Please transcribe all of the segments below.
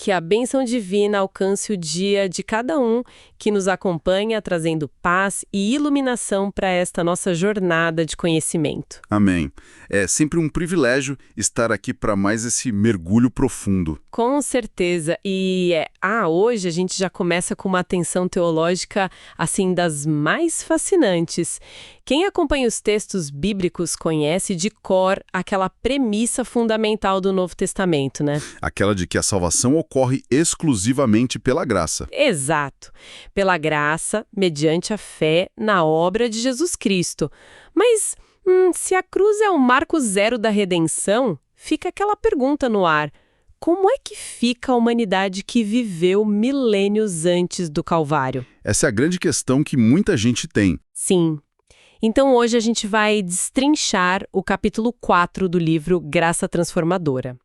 que a bênção divina alcance o dia de cada um que nos acompanha, trazendo paz e iluminação para esta nossa jornada de conhecimento. Amém. É sempre um privilégio estar aqui para mais esse mergulho profundo. Com certeza. E hoje a gente já começa com uma atenção teológica, assim, das mais fascinantes. Quem acompanha os textos bíblicos conhece de cor aquela premissa fundamental do Novo Testamento, né? Aquela de que a salvação ocorre exclusivamente pela graça. Exato. Pela graça, mediante a fé na obra de Jesus Cristo. Mas, se a cruz é o marco zero da redenção, fica aquela pergunta no ar. Como é que fica a humanidade que viveu milênios antes do Calvário? Essa é a grande questão que muita gente tem. Sim. Então hoje a gente vai destrinchar o capítulo 4 do livro Graça Transformadora.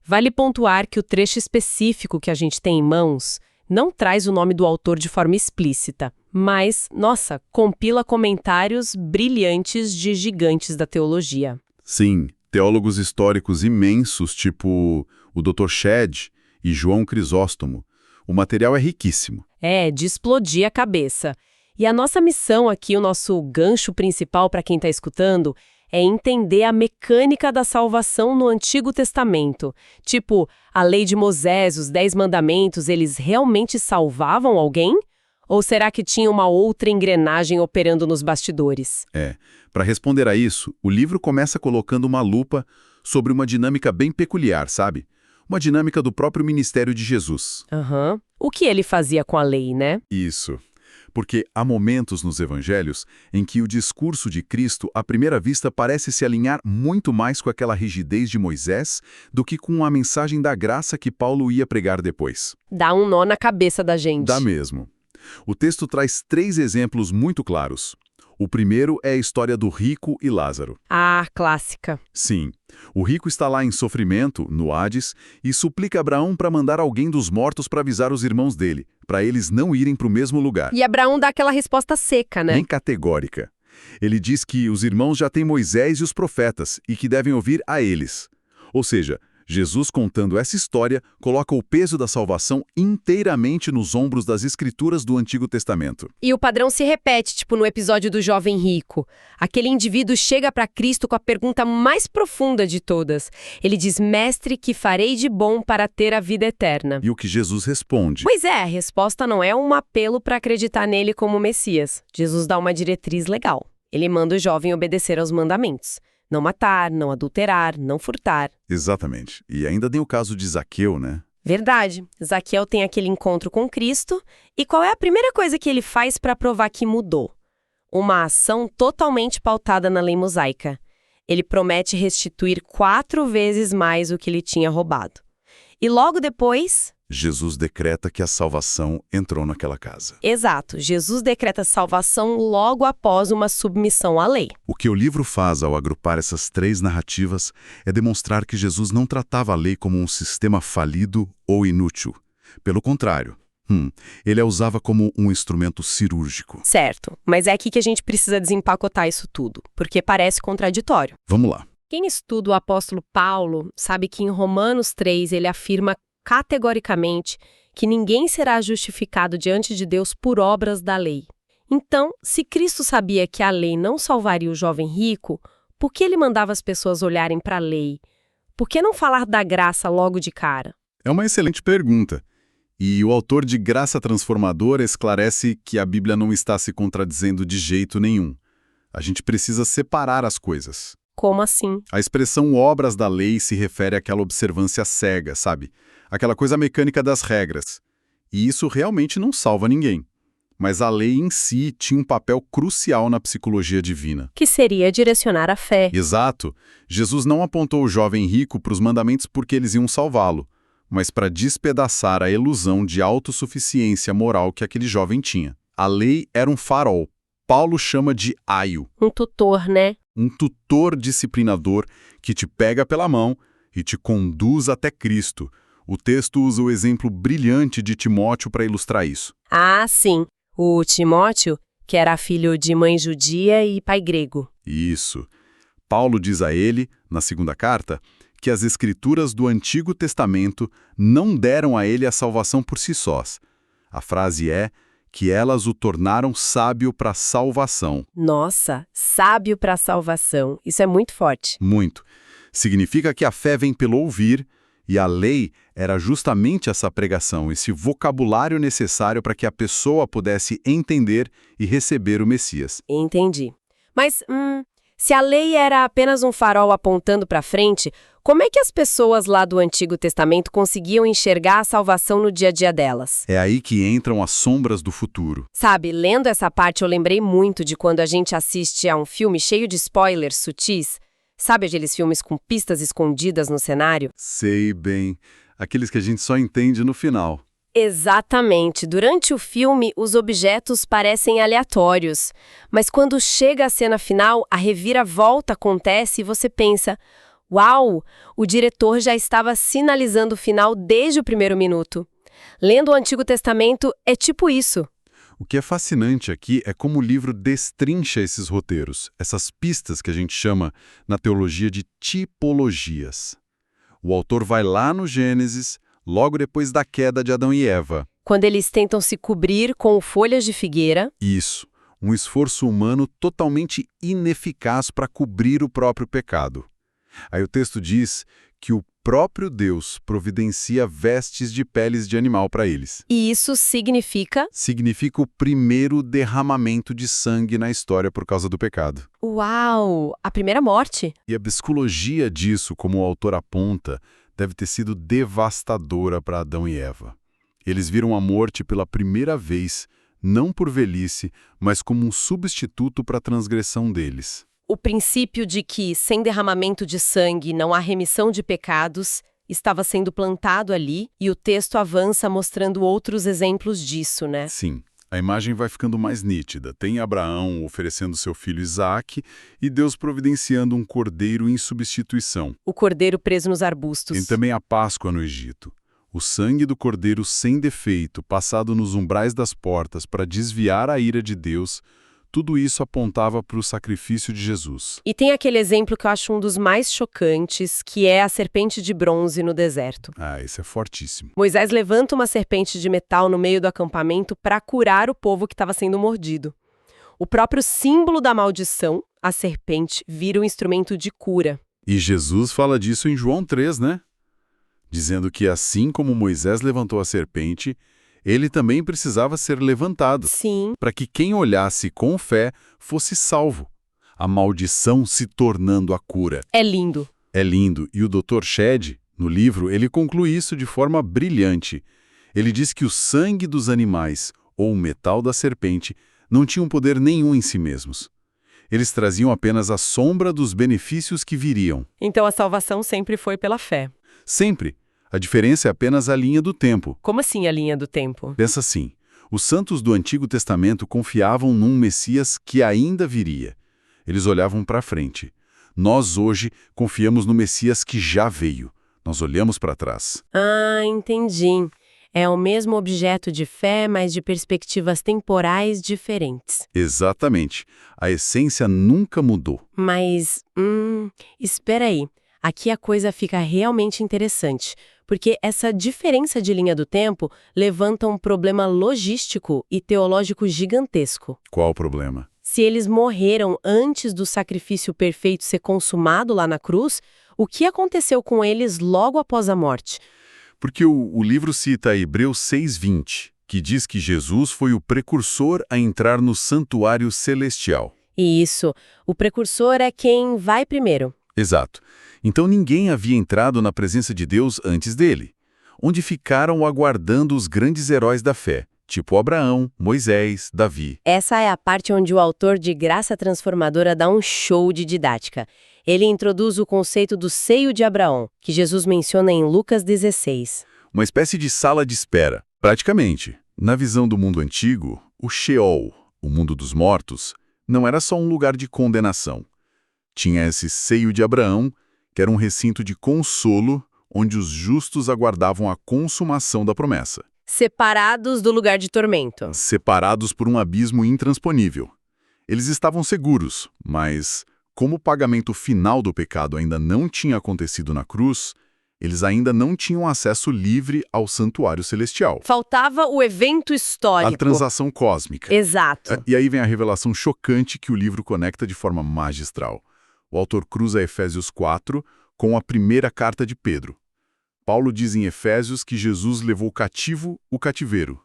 Vale pontuar que o trecho específico que a gente tem em mãos não traz o nome do autor de forma explícita, mas, compila comentários brilhantes de gigantes da teologia. Sim, teólogos históricos imensos, tipo o Dr. Shedd e João Crisóstomo. O material é riquíssimo. De explodir a cabeça. E a nossa missão aqui, o nosso gancho principal para quem está escutando, é entender a mecânica da salvação no Antigo Testamento. Tipo, a lei de Moisés, os 10 mandamentos, eles realmente salvavam alguém? Ou será que tinha uma outra engrenagem operando nos bastidores? Para responder a isso, o livro começa colocando uma lupa sobre uma dinâmica bem peculiar, sabe? Uma dinâmica do próprio ministério de Jesus. O que ele fazia com a lei, né? Isso. Porque há momentos nos evangelhos em que o discurso de Cristo, à primeira vista, parece se alinhar muito mais com aquela rigidez de Moisés do que com a mensagem da graça que Paulo ia pregar depois. Dá um nó na cabeça da gente. Dá mesmo. O texto traz 3 exemplos muito claros. O primeiro é a história do rico e Lázaro. Clássica. Sim. O rico está lá em sofrimento, no Hades, e suplica Abraão para mandar alguém dos mortos para avisar os irmãos dele, para eles não irem para o mesmo lugar. E Abraão dá aquela resposta seca, né? Nem categórica. Ele diz que os irmãos já têm Moisés e os profetas e que devem ouvir a eles. Ou seja, Jesus, contando essa história, coloca o peso da salvação inteiramente nos ombros das escrituras do Antigo Testamento. E o padrão se repete, tipo no episódio do jovem rico. Aquele indivíduo chega para Cristo com a pergunta mais profunda de todas. Ele diz, mestre, que farei de bom para ter a vida eterna? E o que Jesus responde? Pois é, a resposta não é um apelo para acreditar nele como Messias. Jesus dá uma diretriz legal. Ele manda o jovem obedecer aos mandamentos. Não matar, não adulterar, não furtar. Exatamente. E ainda tem o caso de Zaqueu, né? Verdade. Zaqueu tem aquele encontro com Cristo. E qual é a primeira coisa que ele faz para provar que mudou? Uma ação totalmente pautada na lei mosaica. Ele promete restituir 4 vezes mais o que ele tinha roubado. E logo depois... Jesus decreta que a salvação entrou naquela casa. Exato. Jesus decreta salvação logo após uma submissão à lei. O que o livro faz ao agrupar essas 3 narrativas é demonstrar que Jesus não tratava a lei como um sistema falido ou inútil. Pelo contrário, ele a usava como um instrumento cirúrgico. Certo. Mas é aqui que a gente precisa desempacotar isso tudo, porque parece contraditório. Vamos lá. Quem estuda o apóstolo Paulo sabe que em Romanos 3 ele afirma categoricamente que ninguém será justificado diante de Deus por obras da lei. Então, se Cristo sabia que a lei não salvaria o jovem rico, por que ele mandava as pessoas olharem para a lei? Por que não falar da graça logo de cara? É uma excelente pergunta. E o autor de Graça Transformadora esclarece que a Bíblia não está se contradizendo de jeito nenhum. A gente precisa separar as coisas. Como assim? A expressão obras da lei se refere àquela observância cega, sabe? Aquela coisa mecânica das regras. E isso realmente não salva ninguém. Mas a lei em si tinha um papel crucial na psicologia divina. Que seria direcionar a fé. Exato. Jesus não apontou o jovem rico para os mandamentos porque eles iam salvá-lo, mas para despedaçar a ilusão de autossuficiência moral que aquele jovem tinha. A lei era um farol. Paulo chama de aio. Um tutor, né? Um tutor disciplinador que te pega pela mão e te conduz até Cristo. O texto usa o exemplo brilhante de Timóteo para ilustrar isso. Sim. O Timóteo, que era filho de mãe judia e pai grego. Isso. Paulo diz a ele, na segunda carta, que as escrituras do Antigo Testamento não deram a ele a salvação por si sós. A frase é que elas o tornaram sábio para a salvação. Nossa, sábio para a salvação. Isso é muito forte. Muito. Significa que a fé vem pelo ouvir, e a lei era justamente essa pregação, esse vocabulário necessário para que a pessoa pudesse entender e receber o Messias. Entendi. Mas, se a lei era apenas um farol apontando para frente, como é que as pessoas lá do Antigo Testamento conseguiam enxergar a salvação no dia a dia delas? É aí que entram as sombras do futuro. Sabe, lendo essa parte eu lembrei muito de quando a gente assiste a um filme cheio de spoilers sutis. Sabe aqueles filmes com pistas escondidas no cenário? Sei bem. Aqueles que a gente só entende no final. Exatamente. Durante o filme, os objetos parecem aleatórios. Mas quando chega a cena final, a reviravolta acontece e você pensa: uau, o diretor já estava sinalizando o final desde o primeiro minuto. Lendo o Antigo Testamento, é tipo isso. O que é fascinante aqui é como o livro destrincha esses roteiros, essas pistas que a gente chama na teologia de tipologias. O autor vai lá no Gênesis, logo depois da queda de Adão e Eva. Quando eles tentam se cobrir com folhas de figueira. Isso, um esforço humano totalmente ineficaz para cobrir o próprio pecado. Aí o texto diz que o próprio Deus providencia vestes de peles de animal para eles. E isso significa? Significa o primeiro derramamento de sangue na história por causa do pecado. Uau! A primeira morte. E a psicologia disso, como o autor aponta, deve ter sido devastadora para Adão e Eva. Eles viram a morte pela primeira vez, não por velhice, mas como um substituto para a transgressão deles. O princípio de que, sem derramamento de sangue, não há remissão de pecados, estava sendo plantado ali, e o texto avança mostrando outros exemplos disso, né? Sim, a imagem vai ficando mais nítida. Tem Abraão oferecendo seu filho Isaque e Deus providenciando um cordeiro em substituição. O cordeiro preso nos arbustos. Tem também a Páscoa no Egito. O sangue do cordeiro sem defeito, passado nos umbrais das portas para desviar a ira de Deus. Tudo isso apontava para o sacrifício de Jesus. E tem aquele exemplo que eu acho um dos mais chocantes, que é a serpente de bronze no deserto. Ah, esse é fortíssimo. Moisés levanta uma serpente de metal no meio do acampamento para curar o povo que estava sendo mordido. O próprio símbolo da maldição, a serpente, vira um instrumento de cura. E Jesus fala disso em João 3, né? Dizendo que assim como Moisés levantou a serpente, ele também precisava ser levantado. Sim. Para que quem olhasse com fé fosse salvo. A maldição se tornando a cura. É lindo. É lindo. E o Dr. Shedd, no livro, ele conclui isso de forma brilhante. Ele diz que o sangue dos animais, ou o metal da serpente, não tinham poder nenhum em si mesmos. Eles traziam apenas a sombra dos benefícios que viriam. Então a salvação sempre foi pela fé. Sempre. A diferença é apenas a linha do tempo. Como assim a linha do tempo? Pensa assim, os santos do Antigo Testamento confiavam num Messias que ainda viria. Eles olhavam para frente. Nós hoje confiamos no Messias que já veio. Nós olhamos para trás. Ah, entendi. É o mesmo objeto de fé, mas de perspectivas temporais diferentes. Exatamente. A essência nunca mudou. Mas, espera aí. Aqui a coisa fica realmente interessante, porque essa diferença de linha do tempo levanta um problema logístico e teológico gigantesco. Qual o problema? Se eles morreram antes do sacrifício perfeito ser consumado lá na cruz, o que aconteceu com eles logo após a morte? Porque o livro cita Hebreus 6:20, que diz que Jesus foi o precursor a entrar no santuário celestial. Isso, o precursor é quem vai primeiro. Exato. Então ninguém havia entrado na presença de Deus antes dele, onde ficaram aguardando os grandes heróis da fé, tipo Abraão, Moisés, Davi. Essa é a parte onde o autor de Graça Transformadora dá um show de didática. Ele introduz o conceito do seio de Abraão, que Jesus menciona em Lucas 16. Uma espécie de sala de espera. Praticamente, na visão do mundo antigo, o Sheol, o mundo dos mortos, não era só um lugar de condenação. Tinha esse seio de Abraão, que era um recinto de consolo, onde os justos aguardavam a consumação da promessa. Separados do lugar de tormento. Separados por um abismo intransponível. Eles estavam seguros, mas Como o pagamento final do pecado ainda não tinha acontecido na cruz, eles ainda não tinham acesso livre ao santuário celestial. Faltava o evento histórico. A transação cósmica. Exato. E aí vem a revelação chocante que o livro conecta de forma magistral. O autor cruza Efésios 4 com a primeira carta de Pedro. Paulo diz em Efésios que Jesus levou cativo o cativeiro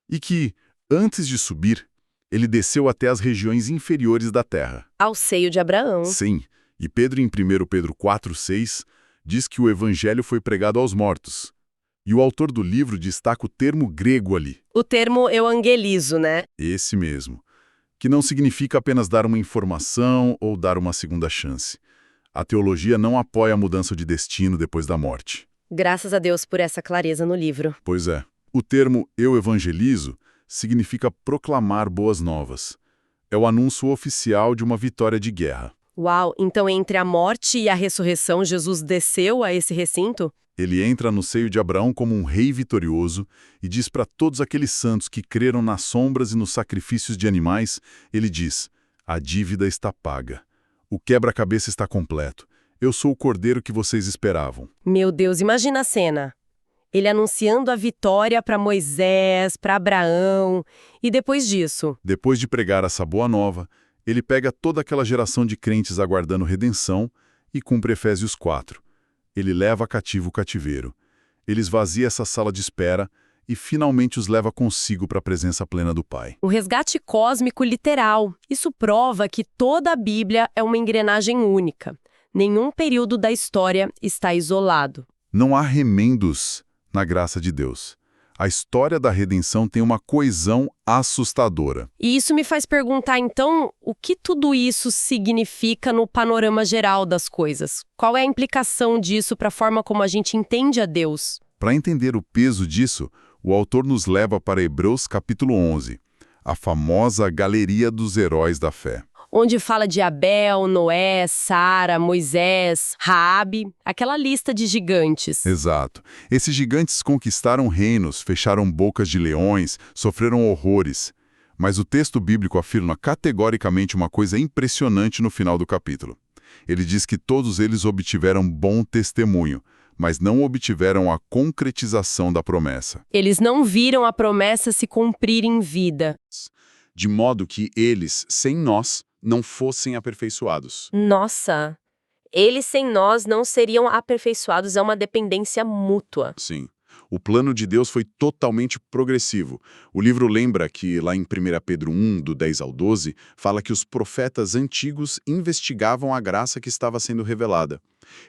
e que, antes de subir, ele desceu até as regiões inferiores da terra. Ao seio de Abraão. Sim, e Pedro em 1 Pedro 4,6 diz que o evangelho foi pregado aos mortos. E o autor do livro destaca o termo grego ali. O termo euangelizo, né? Esse mesmo. Que não significa apenas dar uma informação ou dar uma segunda chance. A teologia não apoia a mudança de destino depois da morte. Graças a Deus por essa clareza no livro. Pois é. O termo eu evangelizo significa proclamar boas novas. É o anúncio oficial de uma vitória de guerra. Uau, então entre a morte e a ressurreição, Jesus desceu a esse recinto? Ele entra no seio de Abraão como um rei vitorioso e diz para todos aqueles santos que creram nas sombras e nos sacrifícios de animais, ele diz, a dívida está paga, o quebra-cabeça está completo, eu sou o cordeiro que vocês esperavam. Meu Deus, imagina a cena. Ele anunciando a vitória para Moisés, para Abraão, e depois disso? Depois de pregar essa boa nova, ele pega toda aquela geração de crentes aguardando redenção e cumpre Efésios 4. Ele leva cativo o cativeiro. Ele esvazia essa sala de espera e finalmente os leva consigo para a presença plena do Pai. O resgate cósmico literal. Isso prova que toda a Bíblia é uma engrenagem única. Nenhum período da história está isolado. Não há remendos na graça de Deus. A história da redenção tem uma coesão assustadora. E isso me faz perguntar, então, o que tudo isso significa no panorama geral das coisas? Qual é a implicação disso para a forma como a gente entende a Deus? Para entender o peso disso, o autor nos leva para Hebreus capítulo 11, a famosa galeria dos heróis da fé. Onde fala de Abel, Noé, Sara, Moisés, Raabe, aquela lista de gigantes. Exato. Esses gigantes conquistaram reinos, fecharam bocas de leões, sofreram horrores. Mas o texto bíblico afirma categoricamente uma coisa impressionante no final do capítulo. Ele diz que todos eles obtiveram bom testemunho, mas não obtiveram a concretização da promessa. Eles não viram a promessa se cumprir em vida. De modo que eles, sem nós, não fossem aperfeiçoados. Nossa, eles sem nós não seriam aperfeiçoados, é uma dependência mútua. Sim. O plano de Deus foi totalmente progressivo. O livro lembra que, lá em 1 Pedro 1, do 10 ao 12, fala que os profetas antigos investigavam a graça que estava sendo revelada.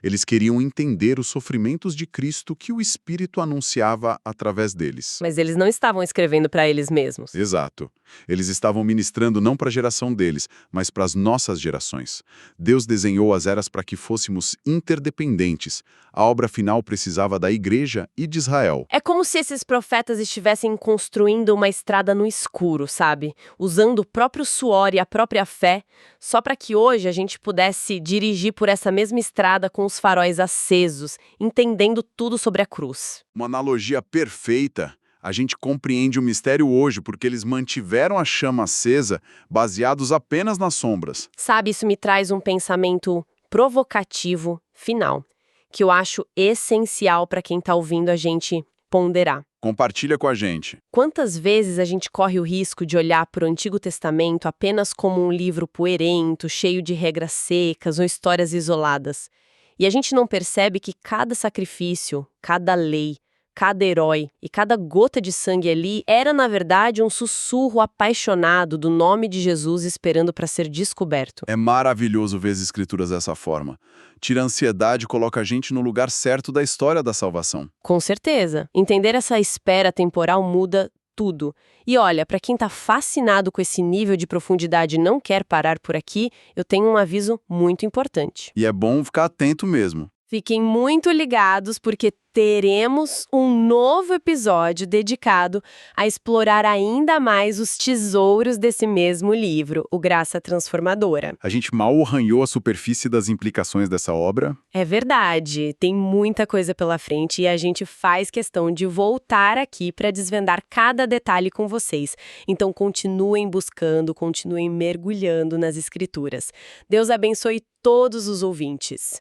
Eles queriam entender os sofrimentos de Cristo que o Espírito anunciava através deles. Mas eles não estavam escrevendo para eles mesmos. Exato. Eles estavam ministrando não para a geração deles, mas para as nossas gerações. Deus desenhou as eras para que fôssemos interdependentes. A obra final precisava da Igreja e de Israel. É como se esses profetas estivessem construindo uma estrada no escuro, sabe? Usando o próprio suor e a própria fé, só para que hoje a gente pudesse dirigir por essa mesma estrada com os faróis acesos, entendendo tudo sobre a cruz. Uma analogia perfeita. A gente compreende o mistério hoje porque eles mantiveram a chama acesa baseados apenas nas sombras. Sabe, isso me traz um pensamento provocativo final, que eu acho essencial para quem está ouvindo a gente ponderar. Compartilha com a gente. Quantas vezes a gente corre o risco de olhar para o Antigo Testamento apenas como um livro poerento, cheio de regras secas ou histórias isoladas? E a gente não percebe que cada sacrifício, cada lei, cada herói e cada gota de sangue ali era, na verdade, um sussurro apaixonado do nome de Jesus esperando para ser descoberto. É maravilhoso ver as escrituras dessa forma. Tira a ansiedade e coloca a gente no lugar certo da história da salvação. Com certeza. Entender essa espera temporal muda tudo. E olha, para quem está fascinado com esse nível de profundidade e não quer parar por aqui, eu tenho um aviso muito importante. E é bom ficar atento mesmo. Fiquem muito ligados porque teremos um novo episódio dedicado a explorar ainda mais os tesouros desse mesmo livro, O Graça Transformadora. A gente mal arranhou a superfície das implicações dessa obra. É verdade, tem muita coisa pela frente e a gente faz questão de voltar aqui para desvendar cada detalhe com vocês. Então continuem buscando, continuem mergulhando nas escrituras. Deus abençoe todos os ouvintes.